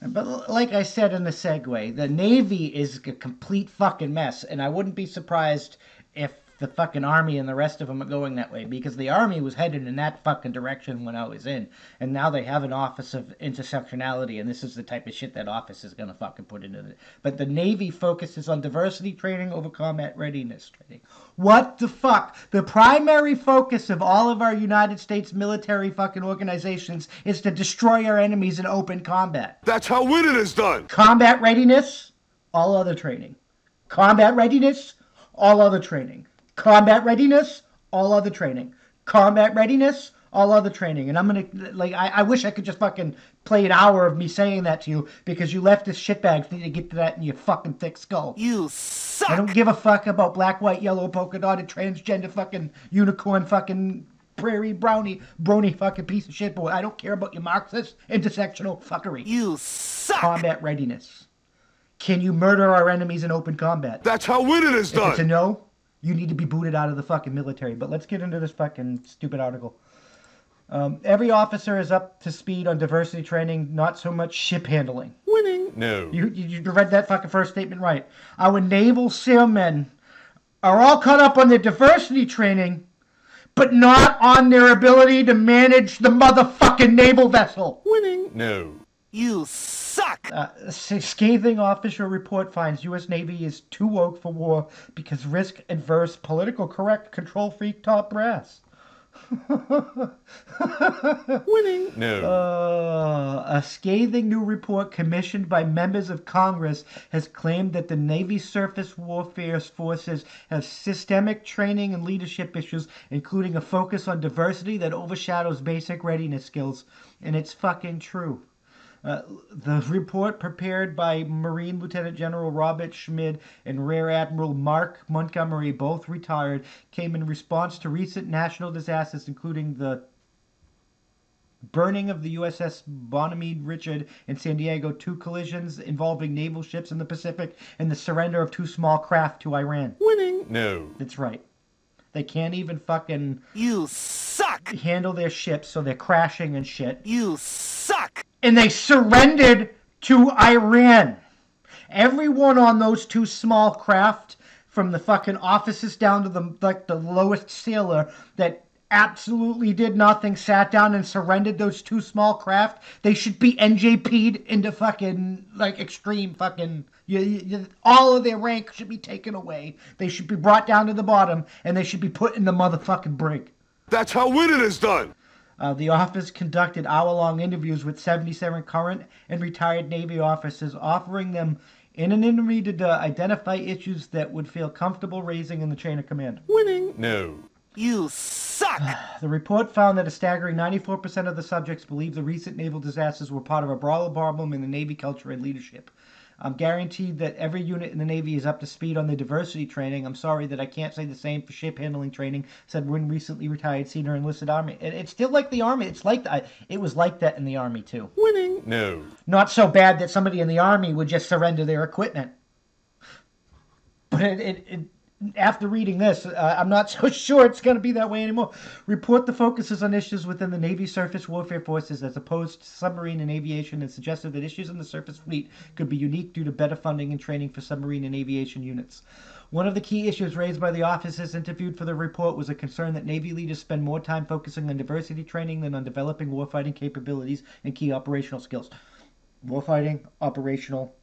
But like I said in the segue, the Navy is a complete fucking mess, and I wouldn't be surprised if the fucking Army and the rest of them are going that way, because the Army was headed in that fucking direction when I was in, and now they have an Office of Intersectionality, and this is the type of shit that office is gonna fucking put into it. But the Navy focuses on diversity training over combat readiness training. What the fuck? The primary focus of all of our United States military fucking organizations is to destroy our enemies in open combat. That's how winning is done. Combat readiness, all other training. Combat readiness, all other training. Combat readiness, all other training. Combat readiness, all other training. And I'm gonna, like, I wish I could just fucking play an hour of me saying that to you, because you leftist shitbags need to get to that in your fucking thick skull. You suck! I don't give a fuck about black, white, yellow, polka dotted, transgender fucking unicorn fucking prairie brony fucking piece of shit boy. I don't care about your Marxist intersectional fuckery. You suck! Combat readiness. Can you murder our enemies in open combat? That's how winning is If it's a done. no, you need to be booted out of the fucking military. But let's get into this fucking stupid article. Every officer is up to speed on diversity training, not so much ship handling. Winning? No. You read that fucking first statement right. Our naval sailmen are all caught up on their diversity training, but not on their ability to manage the motherfucking naval vessel. Winning? No. You suck! Scathing official report finds U.S. Navy is too woke for war because risk-adverse, political correct, control-freak top brass. Winning? No. A scathing new report commissioned by members of Congress has claimed that the Navy surface warfare forces have systemic training and leadership issues, including a focus on diversity that overshadows basic readiness skills. And it's fucking true. The report, prepared by Marine Lieutenant General Robert Schmid and Rear Admiral Mark Montgomery, both retired, came in response to recent national disasters, including the burning of the USS Bonamy Richard in San Diego, 2 collisions involving naval ships in the Pacific, and the surrender of 2 small craft to Iran. Winning? No. That's right. They can't even fucking You suck! handle their ships, so they're crashing and shit. You suck! And they surrendered to Iran. Everyone on those 2 small craft, from the fucking officers down to the lowest sailor that absolutely did nothing, sat down and surrendered those 2 small craft, they should be NJP'd into fucking, like, extreme fucking, all of their rank should be taken away. They should be brought down to the bottom, and they should be put in the motherfucking brig. That's how winning is done. The office conducted hour-long interviews with 77 current and retired Navy officers, offering them in an interview to identify issues that would feel comfortable raising in the chain of command. Winning? No. You suck! The report found that a staggering 94% of the subjects believe the recent naval disasters were part of a broader problem in the Navy culture and leadership. I'm guaranteed that every unit in the Navy is up to speed on their diversity training. I'm sorry that I can't say the same for ship handling training, said one recently retired senior enlisted Army. It's still like the Army. It's like it was like that in the Army, too. Winning? No. Not so bad that somebody in the Army would just surrender their equipment. But after reading this, I'm not so sure it's going to be that way anymore. Report the focuses on issues within the Navy surface warfare forces as opposed to submarine and aviation, and suggested that issues in the surface fleet could be unique due to better funding and training for submarine and aviation units. One of the key issues raised by the officers interviewed for the report was a concern that Navy leaders spend more time focusing on diversity training than on developing warfighting capabilities and key operational skills. Warfighting, operational,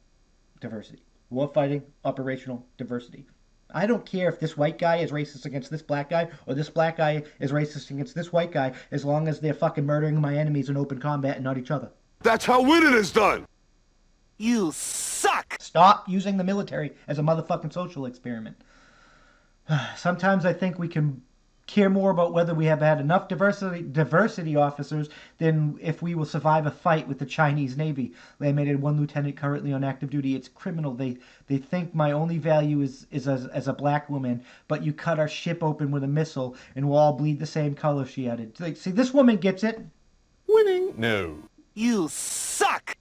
diversity. Warfighting, operational, diversity. I don't care if this white guy is racist against this black guy, or this black guy is racist against this white guy, as long as they're fucking murdering my enemies in open combat and not each other. That's how winning is done. You suck! Stop using the military as a motherfucking social experiment. Sometimes I think we can care more about whether we have had enough diversity officers than if we will survive a fight with the Chinese Navy. Lei-Meng had 1 lieutenant currently on active duty. It's criminal. They think my only value is as a black woman, but you cut our ship open with a missile and we'll all bleed the same color, she added. Like, see, this woman gets it. Winning? No. You suck!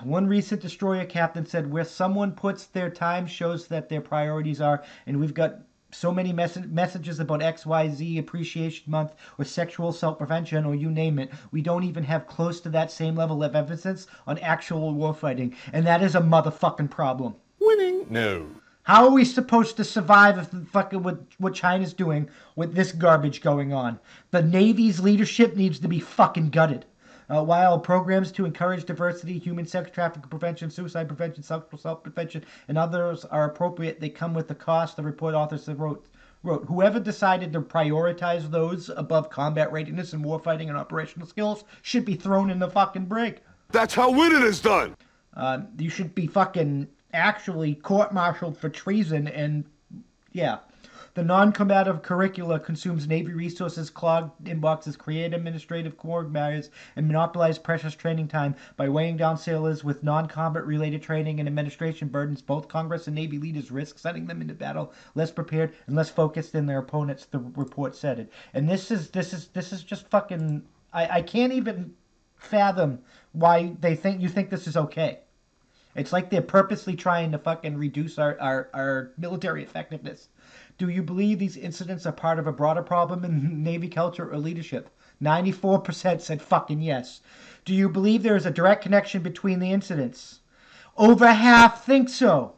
One recent destroyer captain said, where someone puts their time shows that their priorities are, and we've got so many messages about XYZ Appreciation Month or sexual self-prevention or you name it. We don't even have close to that same level of emphasis on actual warfighting. And that is a motherfucking problem. Winning. No. How are we supposed to survive if the fucking what China's doing with this garbage going on? The Navy's leadership needs to be fucking gutted. While programs to encourage diversity, human sex trafficking prevention, suicide prevention, sexual self-prevention, and others are appropriate, they come with the cost, the report authors wrote. Whoever decided to prioritize those above combat readiness and warfighting and operational skills should be thrown in the fucking brig. That's how winning is done. You should be fucking actually court-martialed for treason and, yeah. The non-combative curricula consumes Navy resources, clogged inboxes, create administrative core barriers, and monopolize precious training time by weighing down sailors with non-combat related training and administration burdens. Both Congress and Navy leaders risk sending them into battle less prepared and less focused than their opponents, the report said it. And this is just fucking... I can't even fathom why you think this is okay. It's like they're purposely trying to fucking reduce our military effectiveness. Do you believe these incidents are part of a broader problem in Navy culture or leadership? 94% said fucking yes. Do you believe there is a direct connection between the incidents? Over half think so.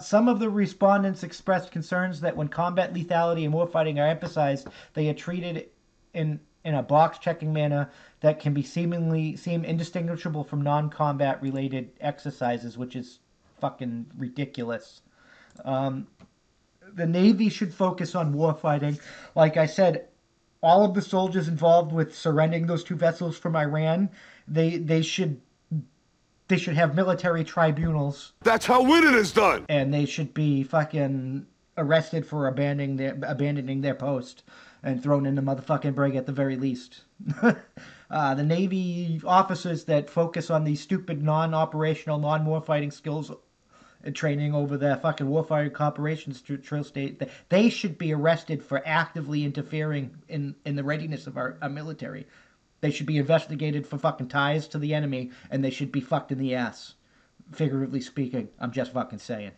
Some of the respondents expressed concerns that when combat lethality and warfighting are emphasized, they are treated in a box-checking manner that can seem indistinguishable from non-combat related exercises, which is fucking ridiculous. The Navy should focus on warfighting. Like I said, all of the soldiers involved with surrendering those 2 vessels from Iran, they should have military tribunals. That's how winning is done. And they should be fucking arrested for abandoning their post and thrown in the motherfucking brig at the very least. The Navy officers that focus on these stupid non-operational, non-warfighting skills training over their fucking warfighting operations drill state, they should be arrested for actively interfering in the readiness of our military. They should be investigated for fucking ties to the enemy, and they should be fucked in the ass. Figuratively speaking, I'm just fucking saying.